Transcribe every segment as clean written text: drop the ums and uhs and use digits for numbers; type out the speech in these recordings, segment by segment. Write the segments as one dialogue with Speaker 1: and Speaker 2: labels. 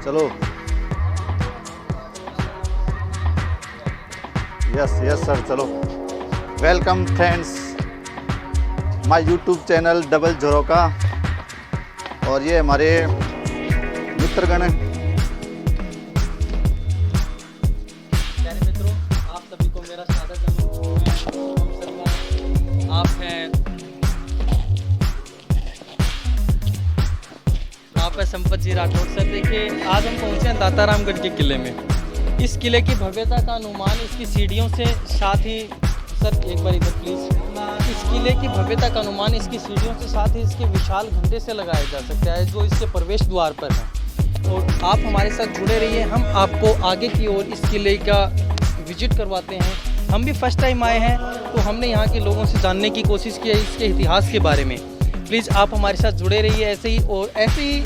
Speaker 1: चलो। Yes yes sir, चलो। Welcome friends, my YouTube channel double Jharoka. और ये हमारे मित्रगण।
Speaker 2: प्यारे मित्रों, आप सभी को मेरा स्वागत है। आप है संपत जी राठौर। सर देखिए, आज हम पहुंचे हैं दातारामगढ़ के किले में। इस किले की भव्यता का अनुमान इसकी सीढ़ियों से, साथ ही सर एक बार इधर प्लीज़। इस किले की भव्यता का अनुमान इसकी सीढ़ियों से, साथ ही इसके विशाल घंटे से लगाया जा सकता है जो इसके प्रवेश द्वार पर है। और आप हमारे साथ जुड़े रहिए, हम आपको आगे की ओर इस किले का विजिट करवाते हैं। हम भी फर्स्ट टाइम आए हैं, तो हमने यहाँ के लोगों से जानने की कोशिश की है इसके इतिहास के बारे में। प्लीज़ आप हमारे साथ जुड़े रहिए ऐसे ही, और ऐसे ही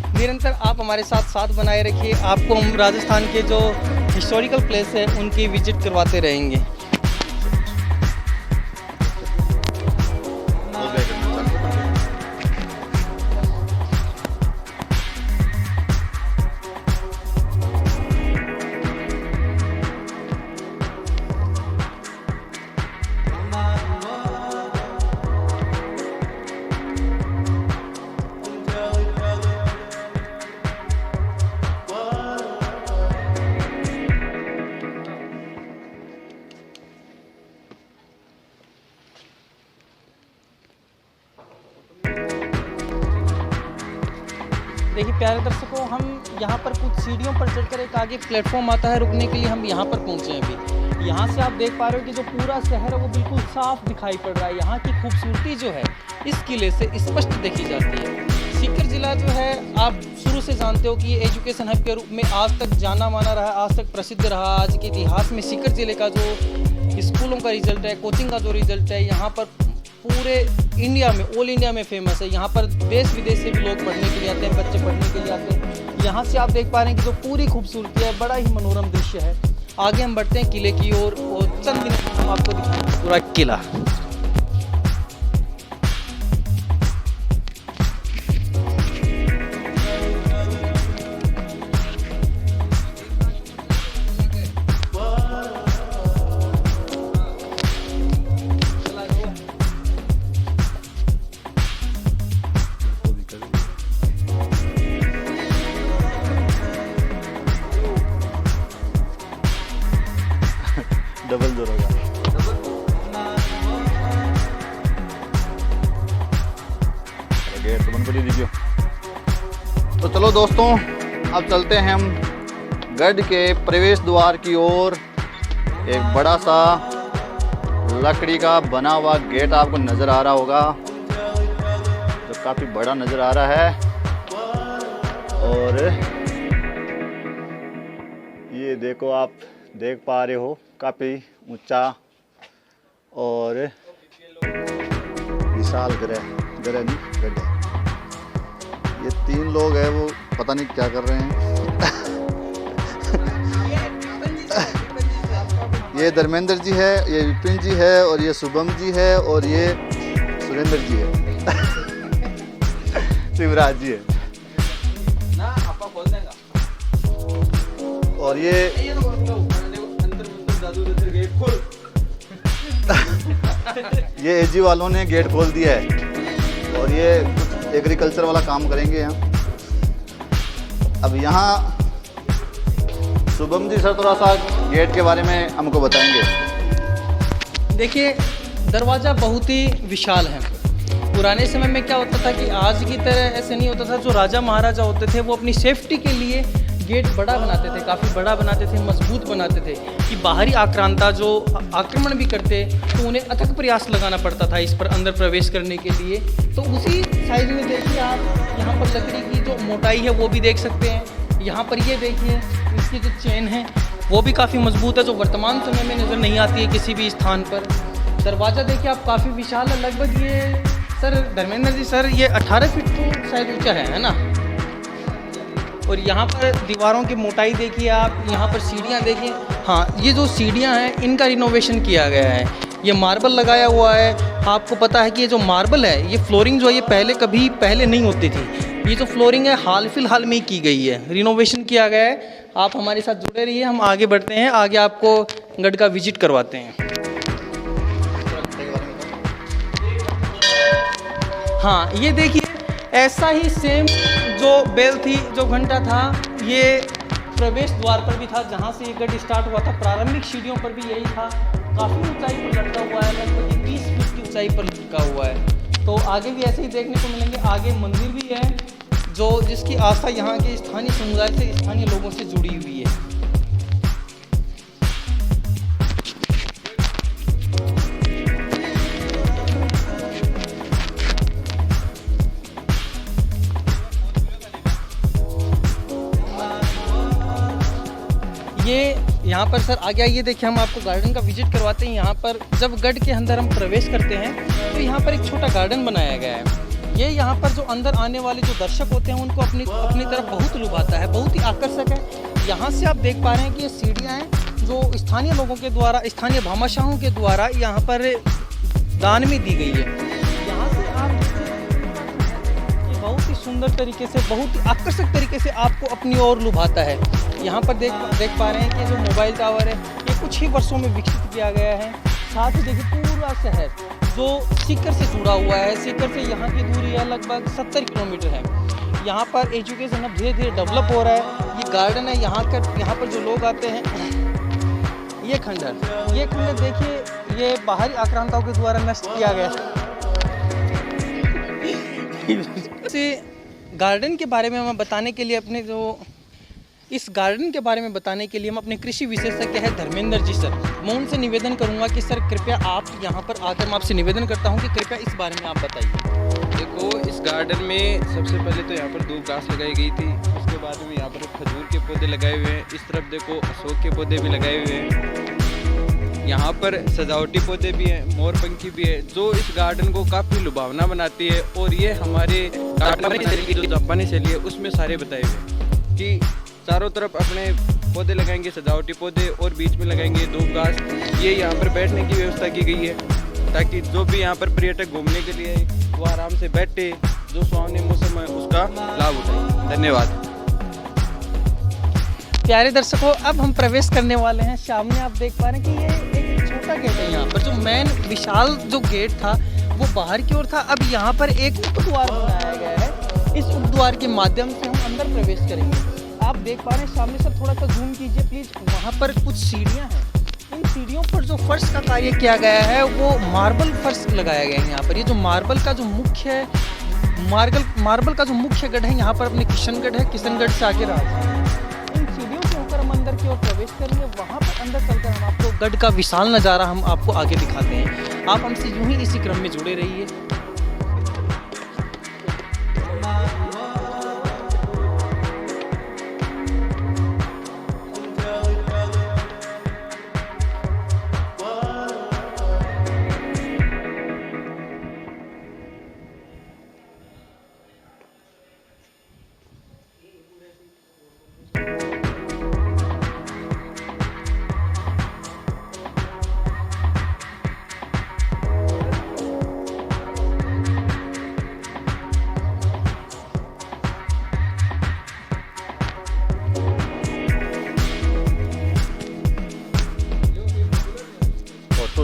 Speaker 2: निरंतर आप हमारे साथ साथ बनाए रखिए। आपको हम राजस्थान के जो हिस्टोरिकल प्लेस है उनकी विजिट करवाते रहेंगे। देखिए प्यारे दर्शकों, हम यहाँ पर कुछ सीढ़ियों पर चढ़कर एक आगे प्लेटफॉर्म आता है रुकने के लिए, हम यहाँ पर पहुँचे हैं अभी। यहाँ से आप देख पा रहे हो कि जो पूरा शहर है वो बिल्कुल साफ दिखाई पड़ रहा है। यहाँ की खूबसूरती जो है इस किले से स्पष्ट देखी जाती है। सीकर जिला जो है, आप शुरू से जानते हो कि ये एजुकेशन हब के रूप में आज तक जाना माना रहा, आज तक प्रसिद्ध रहा। आज के इतिहास में सीकर जिले का जो स्कूलों का रिजल्ट है, कोचिंग का जो रिजल्ट है, यहाँ पर पूरे इंडिया में, ऑल इंडिया में फेमस है। यहाँ पर देश विदेश से भी लोग पढ़ने के लिए आते हैं, बच्चे पढ़ने के लिए आते हैं। यहाँ से आप देख पा रहे हैं कि जो पूरी खूबसूरती है, बड़ा ही मनोरम दृश्य है। आगे हम बढ़ते हैं किले की ओर, और चंद मिनट में हम आपको दिखाएंगे पूरा किला।
Speaker 1: डबल झरोका। गेट तो बंद कर दीजिए। तो चलो दोस्तों, अब चलते हैं हम गढ़ के प्रवेश द्वार की ओर। एक बड़ा सा लकड़ी का बना हुआ गेट आपको नज़र आ रहा होगा, जो काफ़ी बड़ा नज़र आ रहा है। और ये देखो, आप देख पा रहे हो, काफ़ी ऊंचा और विशाल गृह नहीं गड्ढा। ये 3 लोग हैं, वो पता नहीं क्या कर रहे हैं। ये धर्मेंद्र जी है, ये विपिन जी है, और ये शुभम जी है, और ये सुरेंद्र जी है। शिवराज जी है
Speaker 2: ना, आपका खोल देगा।
Speaker 1: और ये ये एजी वालों ने गेट खोल दिया है, और ये कुछ एग्रीकल्चर वाला काम करेंगे यहाँ। अब यहाँ शुभम जी सर थोड़ा सा गेट के बारे में हमको बताएंगे।
Speaker 2: देखिए, दरवाज़ा बहुत ही विशाल है। पुराने समय में क्या होता था कि आज की तरह ऐसे नहीं होता था। जो राजा महाराजा होते थे वो अपनी सेफ्टी के लिए गेट बड़ा बनाते थे, काफ़ी बड़ा बनाते थे, मजबूत बनाते थे, कि बाहरी आक्रांता जो आक्रमण भी करते तो उन्हें अथक प्रयास लगाना पड़ता था इस पर अंदर प्रवेश करने के लिए। तो उसी साइड में देखिए आप, यहाँ पर लकड़ी की जो मोटाई है वो भी देख सकते हैं। यहाँ पर ये देखिए, इसकी जो चेन है वो भी काफ़ी मजबूत है, जो वर्तमान समय में नज़र नहीं आती है किसी भी स्थान पर। दरवाज़ा देखिए आप, काफ़ी विशाल है। लगभग ये सर धर्मेंद्र जी, सर ये 18 फीट तो शायद ऊँचा है ना। और यहाँ पर दीवारों की मोटाई देखिए आप, यहाँ पर सीढ़ियाँ देखिए। हाँ, ये जो सीढ़ियाँ हैं इनका रिनोवेशन किया गया है। ये मार्बल लगाया हुआ है। आपको पता है कि ये जो मार्बल है, ये फ्लोरिंग जो है ये पहले नहीं होती थी। ये जो फ्लोरिंग है हाल फिलहाल में ही की गई है, रिनोवेशन किया गया है। आप हमारे साथ जुड़े रहिए, हम आगे बढ़ते हैं, आगे आपको गढ़ का विजिट करवाते हैं। हाँ, ये देखिए ऐसा ही सेम जो बेल थी, जो घंटा था, ये प्रवेश द्वार पर भी था जहाँ से ये गढ़ स्टार्ट हुआ था। प्रारंभिक सीढ़ियों पर भी यही था। काफ़ी ऊंचाई पर लटका हुआ है, लगभग 20 फीट की ऊंचाई पर लटका हुआ है। तो आगे भी ऐसे ही देखने को मिलेंगे। आगे मंदिर भी है जो जिसकी आस्था यहाँ के स्थानीय समुदाय से, स्थानीय लोगों से जुड़ी हुई है। ये यहाँ पर सर आगे आइए, देखिए हम आपको गार्डन का विजिट करवाते हैं। यहाँ पर जब गढ़ के अंदर हम प्रवेश करते हैं तो यहाँ पर एक छोटा गार्डन बनाया गया है। ये यहाँ पर जो अंदर आने वाले जो दर्शक होते हैं उनको अपनी तरफ बहुत लुभाता है, बहुत ही आकर्षक है। यहाँ से आप देख पा रहे हैं कि ये सीढ़ियाँ हैं जो स्थानीय लोगों के द्वारा, स्थानीय भामाशाहों के द्वारा यहाँ पर दान में दी गई है। यहाँ से आप बहुत ही सुंदर तरीके से, बहुत ही आकर्षक तरीके से आपको अपनी ओर लुभाता है। यहाँ पर देख पा रहे हैं कि जो मोबाइल टावर है ये कुछ ही वर्षों में विकसित किया गया है। साथ ही देखिए पूरा शहर जो सीकर से जुड़ा हुआ है, सीकर से यहाँ की दूरी है लगभग 70 किलोमीटर है। यहाँ पर एजुकेशन अब धीरे धीरे डेवलप हो रहा है। ये गार्डन है, यहाँ पर जो लोग आते हैं, ये खंडर देखिए ये बाहरी आक्रांताओं के द्वारा नष्ट किया गया है। गार्डन के बारे में मैं बताने के लिए इस गार्डन के बारे में बताने के लिए हम अपने कृषि विशेषज्ञ है धर्मेंद्र जी सर, मैं उनसे निवेदन करूंगा कि सर कृपया आप यहाँ पर आकर, मैं आपसे निवेदन करता हूँ कि कृपया इस बारे में आप बताइए।
Speaker 3: देखो, इस गार्डन में सबसे पहले तो यहाँ पर 2 घास लगाई गई थी। उसके बाद में यहाँ पर खजूर के पौधे लगाए हुए हैं। इस तरफ देखो अशोक के पौधे भी लगाए हुए हैं। यहाँ पर सजावटी पौधे भी हैं, मोरपंखी भी है, जो इस गार्डन को काफ़ी लुभावना बनाती है। और ये हमारे गार्डन की जो जापानी शैली है उसमें सारे बताए हुए हैं कि चारों तरफ अपने पौधे लगाएंगे, सजावटी पौधे, और बीच में लगाएंगे 2 घास। ये यहाँ पर बैठने की व्यवस्था की गई है ताकि जो भी यहाँ पर पर्यटक घूमने के लिए वो आराम से बैठे, जो सुहावने मौसम है उसका लाभ उठाए। धन्यवाद।
Speaker 2: प्यारे दर्शकों, अब हम प्रवेश करने वाले हैं। सामने आप देख पा रहे हैं कि ये एक छोटा गेट है। यहाँ पर जो मेन विशाल जो गेट था वो बाहर की ओर था। अब यहाँ पर एक उपद्वार बनाया गया है। इस उपद्वार के माध्यम से हम अंदर प्रवेश करेंगे। आप देख पा रहे हैं सामने से, थोड़ा सा जूम कीजिए प्लीज। वहाँ पर कुछ सीढ़ियाँ हैं। इन सीढ़ियों पर जो फर्श का कार्य किया गया है वो मार्बल फर्श लगाया गया है। यहाँ पर ये जो मार्बल का जो मुख्य गढ़ है, यहाँ पर अपने किशनगढ़ है, किशनगढ़ से आगे राज। इन सीढ़ियों से होकर हम अंदर की ओर प्रवेश करेंगे। वहाँ पर अंदर चलकर हम आपको गढ़ का विशाल नज़ारा हम आपको आगे दिखाते हैं। आप हमसे यूं ही इसी क्रम में जुड़े रहिए।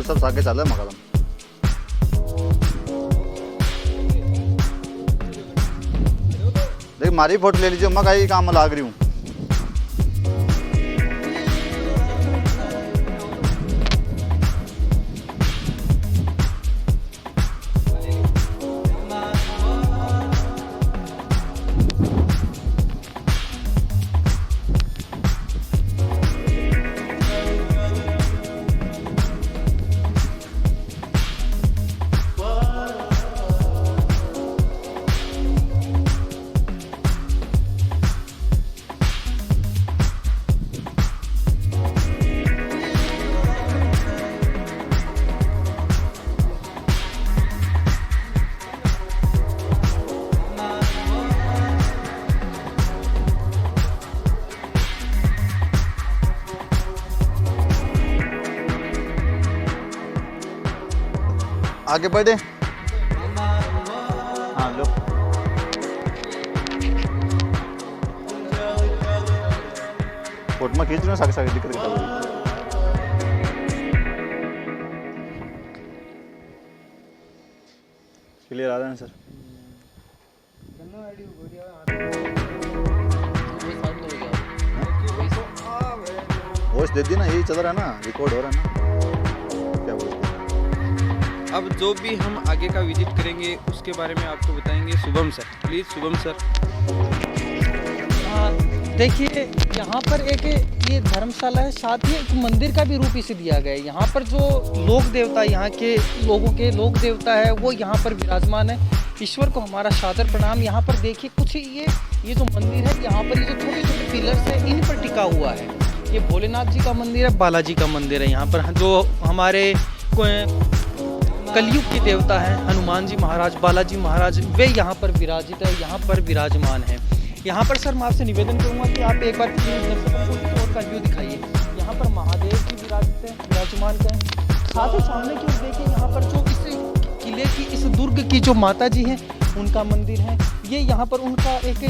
Speaker 1: सब आगे चल रहा है मकादम। देख मारी फोटो ले लीजिए, मैं कहीं काम में लाग रही हूँ। आगे बढ़े। हाँ लो, फोटो में खींच रहे हो सागे सागे दिक्कत करता हुआ। क्लियर आ रहा है सर? वॉइस दे दी ना, यही चल रहा है ना, रिकॉर्ड हो रहा है ना, क्या वॉइस?
Speaker 3: अब जो भी हम आगे का विजिट करेंगे उसके बारे में आपको बताएंगे Shubham sir. Please Shubham sir.
Speaker 2: देखिए यहाँ पर एक ये धर्मशाला है, साथ ही एक मंदिर का भी रूप इसे दिया गया है। यहाँ पर जो लोक देवता, यहाँ के लोगों के लोक देवता है, वो यहाँ पर विराजमान है। ईश्वर को हमारा सादर प्रणाम। यहाँ पर देखिए कुछ ये जो मंदिर है, यहाँ पर ये जो छोटे छोटे पिलर्स है, इन पर टिका हुआ है। ये भोलेनाथ जी का मंदिर है, बालाजी का मंदिर है। यहाँ पर जो हमारे कलयुग के देवता हैं, हनुमान जी महाराज, बालाजी महाराज, वे यहाँ पर विराजित है, यहाँ पर विराजमान है। यहाँ पर सर मैं आपसे निवेदन करूँगा कि आप एक बार दर्शकों का व्यू दिखाइए। यहाँ पर महादेव जी विराजमान हैं। साथ ही सामने की ओर देखिए, यहाँ पर जो इस किले की, इस दुर्ग की जो माता जी हैं, उनका मंदिर है। ये यहाँ पर उनका एक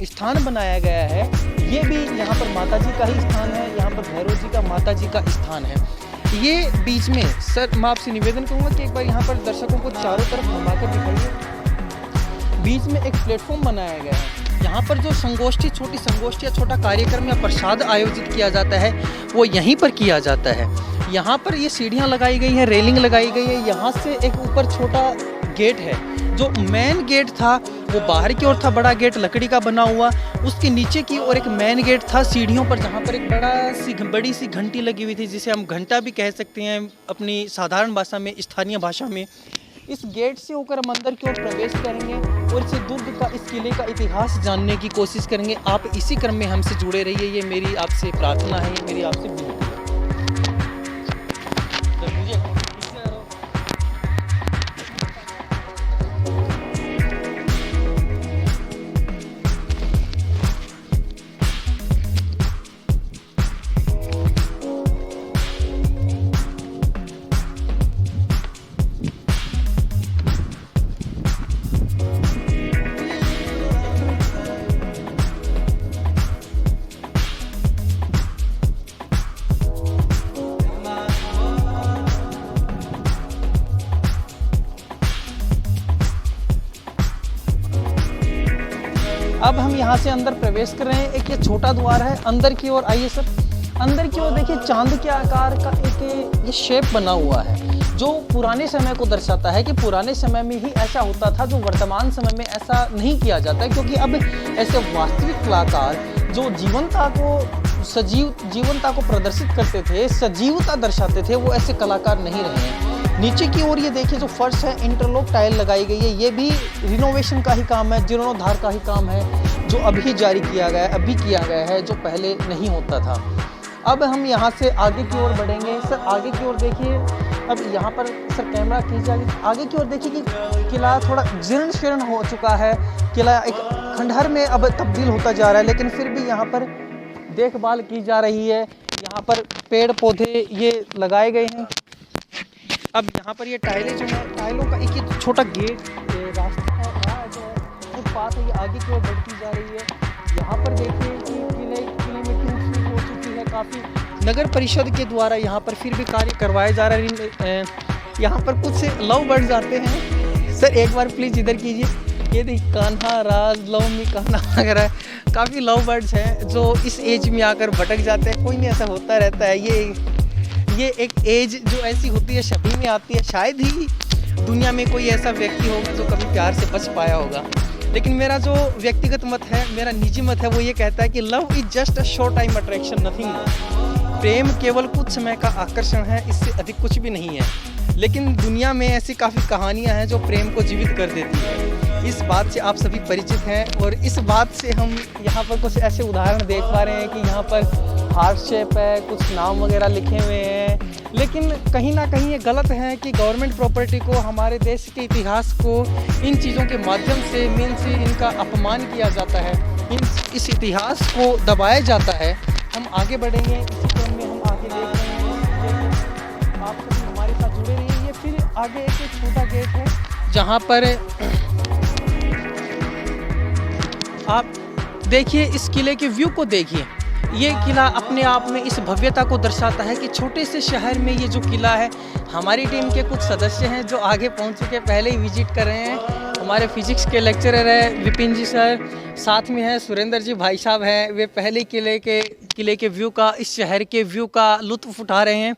Speaker 2: स्थान बनाया गया है। ये भी यहाँ पर माता जी का ही स्थान है। यहाँ पर भैरव जी का, माता जी का स्थान है। ये बीच में सर मैं आपसे निवेदन करूँगा कि एक बार यहाँ पर दर्शकों को चारों तरफ घुमाकर दिखाइए। बीच में एक प्लेटफॉर्म बनाया गया है। यहाँ पर जो संगोष्ठी, छोटी संगोष्ठी या छोटा कार्यक्रम या प्रसाद आयोजित किया जाता है, वो यहीं पर किया जाता है। यहाँ पर ये सीढ़ियाँ लगाई गई हैं, रेलिंग लगाई गई है। यहाँ से एक ऊपर छोटा गेट है। जो मेन गेट था वो बाहर की ओर था, बड़ा गेट लकड़ी का बना हुआ। उसके नीचे की ओर एक मेन गेट था सीढ़ियों पर, जहाँ पर एक बड़ी सी घंटी लगी हुई थी, जिसे हम घंटा भी कह सकते हैं अपनी साधारण भाषा में, स्थानीय भाषा में। इस गेट से होकर हम अंदर की ओर प्रवेश करेंगे और इस दुर्ग का, इस किले का इतिहास जानने की कोशिश करेंगे। आप इसी क्रम में हमसे जुड़े रहिए, ये मेरी आपसे प्रार्थना है, ये मेरी आपसे विनती है। अब हम यहाँ से अंदर प्रवेश कर रहे हैं। एक ये छोटा द्वार है, अंदर की ओर आइए सर। अंदर की ओर देखिए, चांद के आकार का एक ये शेप बना हुआ है, जो पुराने समय को दर्शाता है कि पुराने समय में ही ऐसा होता था, जो वर्तमान समय में ऐसा नहीं किया जाता है। क्योंकि अब ऐसे वास्तविक कलाकार जो जीवनता को प्रदर्शित करते थे, सजीवता दर्शाते थे, वो ऐसे कलाकार नहीं रहे हैं। नीचे की ओर ये देखिए, जो फर्श है, इंटरलॉक टाइल लगाई गई है। ये भी रिनोवेशन का ही काम है, जीर्णोद्धार का ही काम है, जो अभी जारी किया गया है, अभी किया गया है, जो पहले नहीं होता था। अब हम यहाँ से आगे की ओर बढ़ेंगे। सर आगे की ओर देखिए, अब यहाँ पर सर कैमरा खींच, आगे की ओर देखिए कि किला थोड़ा जीर्ण शीर्ण हो चुका है। किला एक खंडहर में अब तब्दील होता जा रहा है, लेकिन फिर भी यहाँ पर देखभाल की जा रही है। यहाँ पर पेड़ पौधे ये लगाए गए हैं। अब यहाँ पर ये टाइलें जो है, टाइलों का एक ये छोटा गेट, रास्ता है, फुटपाथ है, ये आगे की ओर बढ़ती जा रही है। यहाँ पर देखिए कि किले में टूट हो चुकी है काफ़ी। नगर परिषद के द्वारा यहाँ पर फिर भी कार्य करवाया जा रहा है। यहाँ पर कुछ लव बर्ड्स आते हैं। सर एक बार प्लीज़ इधर कीजिए। ये देखिए, कान्हा, राज, लव मी, कान्हा वगैरह काफ़ी लव बर्ड्स हैं जो इस एज में आकर भटक जाते हैं। कोई नहीं, ऐसा होता रहता है। ये एक एज जो ऐसी होती है, सभी में आती है। शायद ही दुनिया में कोई ऐसा व्यक्ति होगा जो कभी प्यार से बच पाया होगा। लेकिन मेरा जो व्यक्तिगत मत है, मेरा निजी मत है, वो ये कहता है कि love is just a short time attraction, nothing more. प्रेम केवल कुछ समय का आकर्षण है, इससे अधिक कुछ भी नहीं है। लेकिन दुनिया में ऐसी काफ़ी कहानियाँ हैं जो प्रेम को जीवित कर देती है। इस बात से आप सभी परिचित हैं, और इस बात से हम यहाँ पर कुछ ऐसे उदाहरण देख पा रहे हैं कि यहाँ पर हार्ट शेप है, कुछ नाम वगैरह लिखे हुए हैं। लेकिन कहीं ना कहीं ये गलत है कि गवर्नमेंट प्रॉपर्टी को, हमारे देश के इतिहास को इन चीज़ों के माध्यम से इनका अपमान किया जाता है, इस इतिहास को दबाया जाता है। हम आगे बढ़ेंगे, इसी क्रम में हम आगे देख रहे हैं। आप सभी हमारे साथ जुड़े रहिए। ये फिर आगे एक छोटा गेट है जहाँ पर आप देखिए, इस किले के व्यू को देखिए। ये किला अपने आप में इस भव्यता को दर्शाता है कि छोटे से शहर में ये जो किला है। हमारी टीम के कुछ सदस्य हैं जो आगे पहुंच चुके, पहले ही विजिट कर रहे हैं। हमारे फिजिक्स के लेक्चरर हैं विपिन जी सर, साथ में है सुरेंद्र जी भाई साहब हैं। वे पहले किले के व्यू का, इस शहर के व्यू का लुत्फ़ उठा रहे हैं।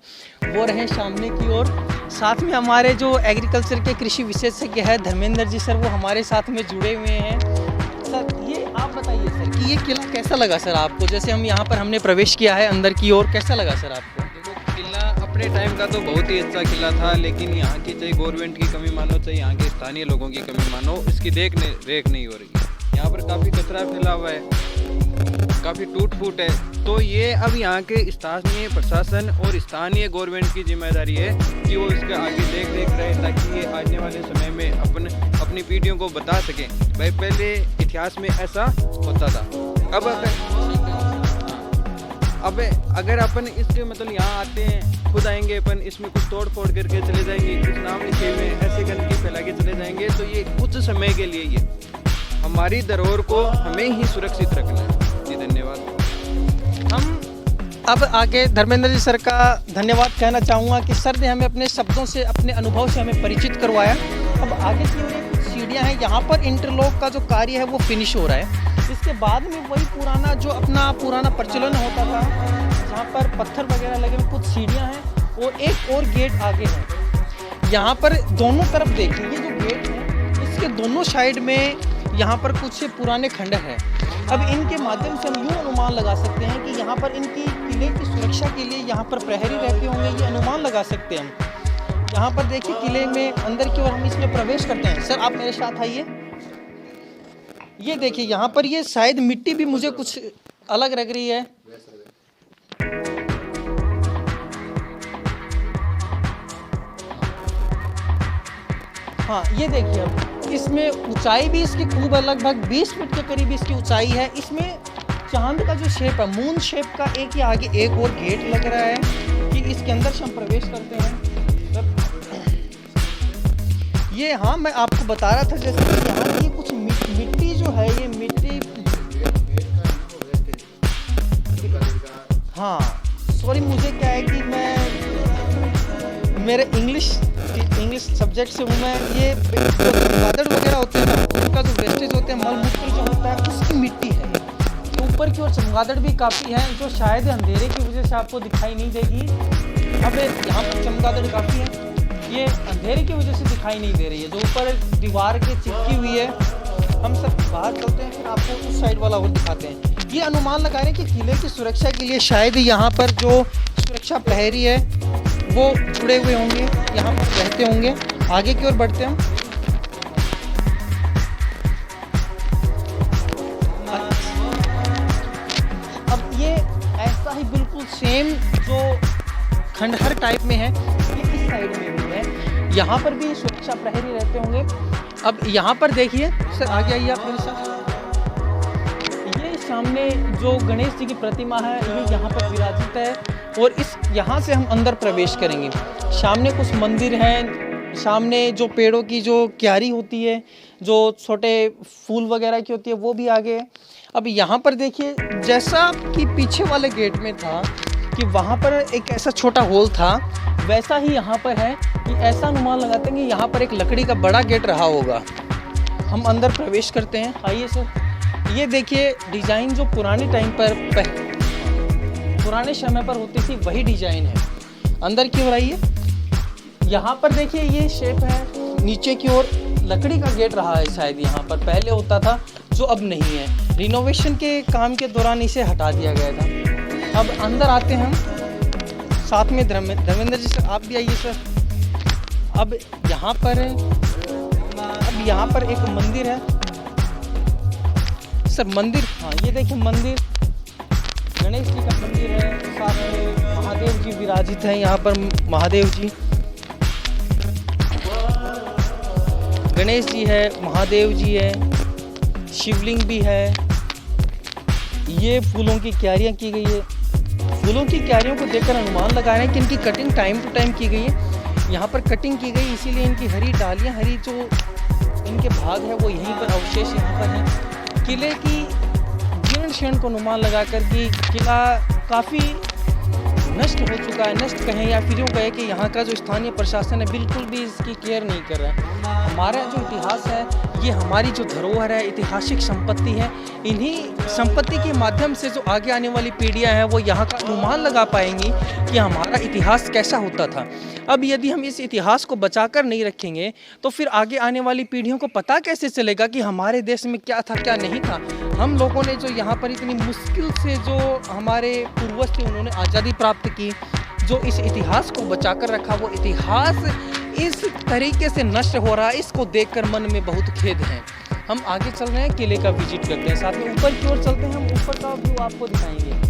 Speaker 2: वो रहे सामने की ओर। साथ में हमारे जो एग्रीकल्चर के कृषि विशेषज्ञ हैं धर्मेंद्र जी सर, वो हमारे साथ में जुड़े हुए हैं। सर ये आप बताइए सर कि ये किला कैसा लगा सर आपको? जैसे हम यहाँ पर हमने प्रवेश किया है अंदर की ओर, कैसा लगा सर आपको?
Speaker 3: देखो, किला अपने टाइम का तो बहुत ही अच्छा किला था, लेकिन यहाँ की चाहे गवर्नमेंट की कमी मानो, चाहे यहाँ के स्थानीय लोगों की कमी मानो, इसकी रेख नहीं हो रही है। यहाँ पर काफ़ी कचरा फैला हुआ है, काफ़ी टूट फूट है। तो ये अब यहाँ के स्थानीय प्रशासन और स्थानीय गवर्नमेंट की जिम्मेदारी है कि वो इसके आगे देख रहे, ताकि ये आने वाले समय में अपनी पीढ़ियों को बता सकें भाई पहले इतिहास में ऐसा होता था। अब अगर अपन इसके मतलब यहाँ आते हैं, खुद आएंगे अपन, इसमें कुछ तोड़ फोड़ करके चले जाएंगे, कुछ नाम लिखे हुए ऐसे गंदगी फैला के चले जाएंगे, तो ये कुछ समय के लिए ये हमारी धरोहर को हमें ही सुरक्षित रखना है। जी धन्यवाद।
Speaker 2: हम अब आगे धर्मेंद्र जी सर का धन्यवाद कहना चाहूँगा कि सर ने हमें अपने शब्दों से, अपने अनुभव से हमें परिचित करवाया। अब आगे की ओर कुछ सीढ़ियाँ हैं, यहाँ पर इंटरलॉक का जो कार्य है वो फिनिश हो रहा है। इसके बाद में वही पुराना जो अपना पुराना प्रचलन होता था, जहाँ पर पत्थर वगैरह लगे हुए कुछ सीढ़ियाँ हैं और एक और गेट आगे है। यहाँ पर दोनों तरफ देखिए, ये जो गेट है इसके दोनों साइड में यहाँ पर कुछ पुराने खंडर हैं। अब इनके माध्यम से हम यूँ अनुमान लगा सकते हैं कि यहाँ पर इनकी किले की सुरक्षा के लिए यहाँ पर प्रहरी रहते होंगे, ये अनुमान लगा सकते हैं हम। यहाँ पर देखिए किले में अंदर की ओर हम इसमें प्रवेश करते हैं। सर आप मेरे साथ आइए। ये देखिए यहाँ पर ये शायद मिट्टी भी मुझे कुछ अलग लग रही है। हाँ ये देखिए, अब इसमें ऊंचाई भी इसकी खूब है, लगभग 20 फीट के करीब इसकी ऊंचाई है। इसमें चांद का जो शेप है, मून शेप का, एक ही आगे एक और गेट लग रहा है कि इसके अंदर से हम प्रवेश करते हैं। ये हाँ मैं आपको बता रहा था जैसे कि यहाँ की कुछ मिट्टी जो है, ये मिट्टी, हाँ सॉरी मुझे क्या है कि मैं मेरे इंग्लिश सब्जेक्ट से हूँ मैं। ये बादल वगैरह होते हैं ना, उनका जो वेस्टेज होते हैं, मल मूत्र जो होता है, उसकी मिट्टी है। ऊपर की ओर चमगादड़ भी काफ़ी है, जो शायद अंधेरे की वजह से आपको दिखाई नहीं देगी। अब यहाँ पर चमगादड़ काफ़ी है, ये अंधेरे की वजह से दिखाई नहीं दे रही है, जो ऊपर दीवार के चिपकी हुई है। हम सब बाहर चलते हैं, फिर आपको उस साइड वाला और दिखाते हैं। ये अनुमान लगा रहे हैं कि किले की सुरक्षा के लिए शायद यहाँ पर जो सुरक्षा प्रहरी है वो जुड़े हुए होंगे, यहाँ पर रहते होंगे। आगे की ओर बढ़ते हैं हम। अब ये ऐसा ही बिल्कुल सेम जो खंडहर टाइप में है, ये इस साइड में भी है, यहाँ पर भी सुरक्षा प्रहरी रहते होंगे। अब यहाँ पर देखिए सर, आगे आइए आप मेरे साथ। ये सामने जो गणेश जी की प्रतिमा है, ये यहाँ पर विराजित है और इस यहाँ से हम अंदर प्रवेश करेंगे। सामने कुछ मंदिर हैं, सामने जो पेड़ों की जो क्यारी होती है, जो छोटे फूल वगैरह की होती है, वो भी आगे है। अब यहाँ पर देखिए, जैसा कि पीछे वाले गेट में था कि वहाँ पर एक ऐसा छोटा होल था, वैसा ही यहाँ पर है कि ऐसा अनुमान लगाते हैं कि यहाँ पर एक लकड़ी का बड़ा गेट रहा होगा। हम अंदर प्रवेश करते हैं, आइए सर। ये देखिए डिज़ाइन जो पुराने टाइम पर पुराने समय पर होती थी, वही डिज़ाइन है। अंदर की ओर आइए। यहाँ पर देखिए ये शेप है, नीचे की ओर लकड़ी का गेट रहा है शायद, यहाँ पर पहले होता था जो अब नहीं है। रिनोवेशन के काम के दौरान इसे हटा दिया गया था। अब अंदर आते हैं हम, साथ में धर्मेंद्र जी सर आप भी आइए सर। अब यहाँ पर एक मंदिर है सर, मंदिर, हाँ ये देखिए मंदिर, गणेश जी का मंदिर है, साथ में महादेव जी विराजित हैं यहाँ पर। महादेव जी, गणेश जी है, महादेव जी है, शिवलिंग भी है। ये फूलों की क्यारियाँ की गई है। फूलों की क्यारियों को देखकर अनुमान लगा रहे हैं कि इनकी कटिंग टाइम टू टाइम की गई है। यहाँ पर कटिंग की गई, इसीलिए इनकी हरी डालियाँ, हरी जो इनके भाग है वो यहीं पर अवशेष यहाँ पर हैं। किले की जीर्ण शीर्ण को अनुमान लगाकर कि किला काफ़ी नष्ट हो चुका है, नष्ट कहें या फिर यूँ कहें कि यहाँ का जो स्थानीय प्रशासन है बिल्कुल भी इसकी केयर नहीं कर रहा है। हमारा जो इतिहास है, ये हमारी जो धरोहर है, ऐतिहासिक संपत्ति है, इन्हीं संपत्ति के माध्यम से जो आगे आने वाली पीढ़ियाँ हैं वो यहाँ का अनुमान लगा पाएंगी कि हमारा इतिहास कैसा होता था। अब यदि हम इस इतिहास को बचाकर नहीं रखेंगे तो फिर आगे आने वाली पीढ़ियों को पता कैसे चलेगा कि हमारे देश में क्या था क्या नहीं था। हम लोगों ने जो यहाँ पर इतनी मुश्किल से जो हमारे पूर्वज थे उन्होंने आज़ादी प्राप्त की, जो इस इतिहास को बचाकर रखा, वो इतिहास इस तरीके से नष्ट हो रहा है, इसको देखकर मन में बहुत खेद है। हम आगे चल रहे हैं, किले का विजिट करते हैं, साथ में ऊपर की ओर चलते हैं, हम ऊपर का व्यू आपको दिखाएंगे।